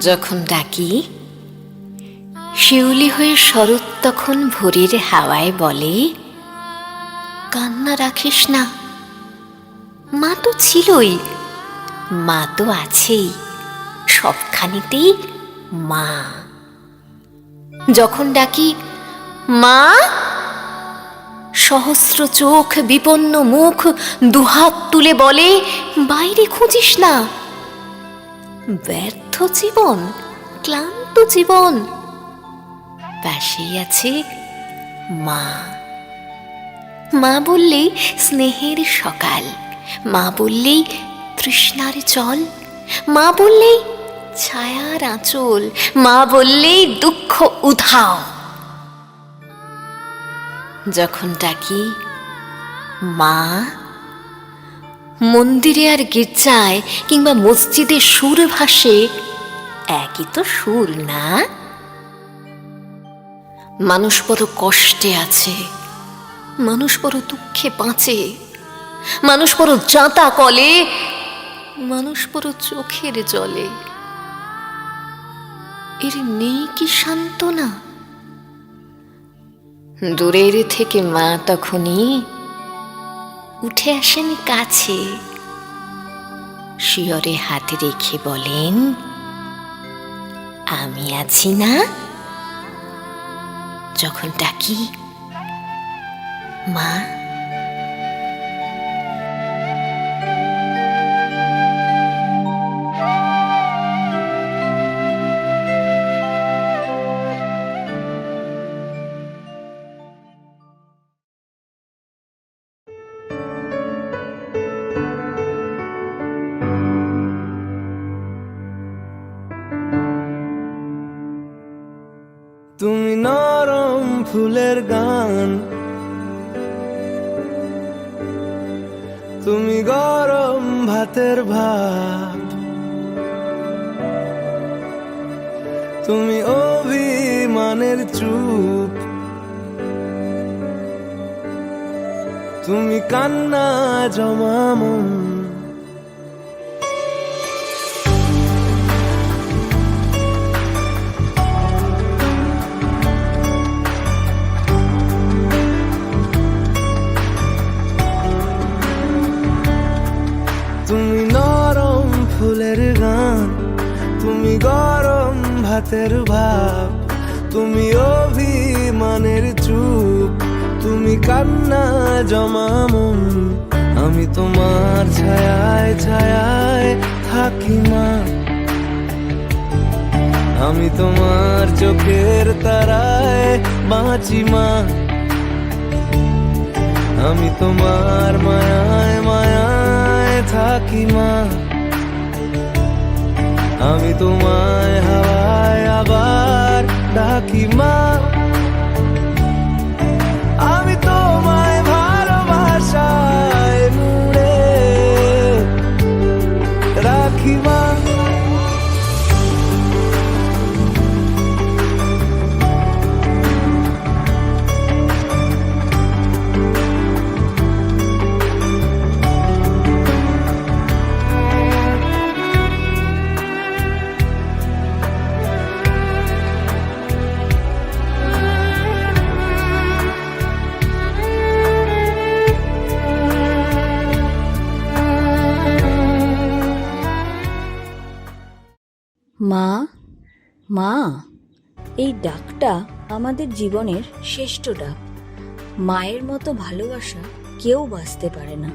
যখন ডাকি শিউলি হয়ে শরৎ তখন ভোরের হাওয়ায় বলে, কান্না রাখিস না, মা তো ছিলই, মা তো আছেই, সবখানিতেই মা। যখন ডাকি মা, সহস্র চোখ বিপন্ন মুখ দুহাত তুলে বলে, বাইরে খুঁজিস না, ব্যর্থ জীবন, ক্লান্ত জীবন, পাশেই আছে মা। মা বললেই স্নেহের সকাল, মা বললেই তৃষ্ণার জল, মা বললেই ছায়ার আঁচল, মা বললেই দুঃখ উধাও। যখন ডাকি মা, মন্দিরে আর গির্জায় কিংবা মসজিদে সুর ভাসে, একই তো সুর না? মানুষ বড় কষ্টে আছে, মানুষ বড় দুঃখে বাঁচে, মানুষ বড় জাঁতা কলে, মানুষ বড় চোখের জলে। এর নেই কি সান্ত্বনা? দূরের থেকে মা তখনই উঠে আসেন কাছে, শিয়রে হাতে রেখে বলেন, আমি আছি না? যখন ডাকি মা। তুমি নরম ফুলের গান, তুমি গরম ভাতের ভাত, তুমি অভিমানের চুপ, তুমি কান্না জমা মন। তুমি নরম ফুলের গান, তুমি গরম ভাতের ভাব, তুমি অভিমানের চুপ, তুমি কান্না জমা মন। আমি তোমার ছায়ায় ছায়ায় থাকি মা, আমি তোমার চোখের তারায় বাঁচি মা, আমি তোমার মায়ায় মায়ায় থাকি মা, আমি তোমায় হাওয়ায় আবার ডাকি মা, আমি তোমায় ভালোবাসায় মুড়ে রাখি মা। মা, মা, এই ডাকটা আমাদের জীবনের শ্রেষ্ঠ ডাক। মায়ের মতো ভালোবাসা কেউ বাঁচতে পারে না।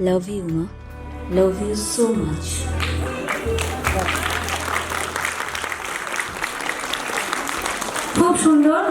লাভ ইউ মা, লাভ ইউ সো মাচ। খুব সুন্দর।